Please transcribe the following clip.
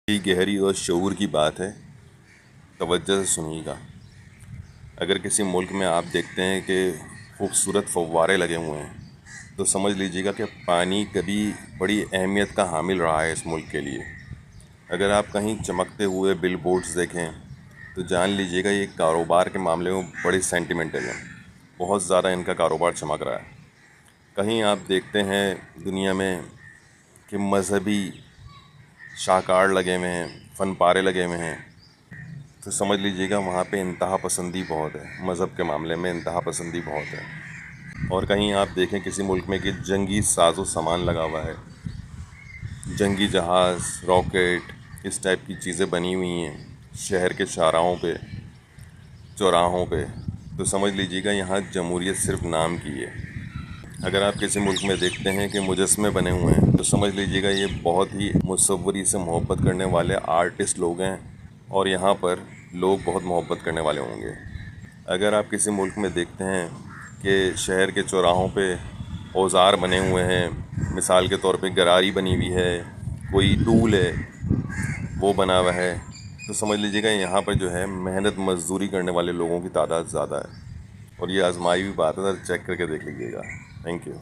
یہ گہری اور شعور کی بات ہے، توجہ سے سنیے گا۔ اگر کسی ملک میں آپ دیکھتے ہیں کہ خوبصورت فوارے لگے ہوئے ہیں تو سمجھ لیجیے گا کہ پانی کبھی بڑی اہمیت کا حامل رہا ہے اس ملک کے لیے۔ اگر آپ کہیں چمکتے ہوئے بل بورڈز دیکھیں تو جان لیجیے گا یہ کاروبار کے معاملے میں بڑی سینٹیمنٹل ہیں، بہت زیادہ ان کا کاروبار چمک رہا ہے۔ کہیں آپ دیکھتے ہیں دنیا میں کہ مذہبی شاہکار لگے ہوئے ہیں، فن پارے لگے ہوئے ہیں، تو سمجھ لیجیے گا وہاں پہ انتہا پسندی بہت ہے، مذہب کے معاملے میں انتہا پسندی بہت ہے۔ اور کہیں آپ دیکھیں کسی ملک میں کہ جنگی ساز و سامان لگا ہوا ہے، جنگی جہاز، راکٹ، اس ٹائپ کی چیزیں بنی ہوئی ہیں شہر کے شاہراہوں پہ، چوراہوں پہ، تو سمجھ لیجیے گا یہاں جمہوریت صرف نام کی ہے۔ اگر آپ کسی ملک میں دیکھتے ہیں کہ مجسمے بنے ہوئے ہیں تو سمجھ لیجیے گا یہ بہت ہی مصوری سے محبت کرنے والے آرٹسٹ لوگ ہیں، اور یہاں پر لوگ بہت محبت کرنے والے ہوں گے۔ اگر آپ کسی ملک میں دیکھتے ہیں کہ شہر کے چوراہوں پہ اوزار بنے ہوئے ہیں، مثال کے طور پہ گراری بنی ہوئی ہے، کوئی ٹول ہے وہ بنا ہوا ہے، تو سمجھ لیجیے گا یہاں پر جو ہے محنت مزدوری کرنے والے لوگوں کی تعداد زیادہ ہے، اور یہ آزمائی ہوئی بات ہے، چیک کر کے دیکھ لیجیے گا۔ Thank you.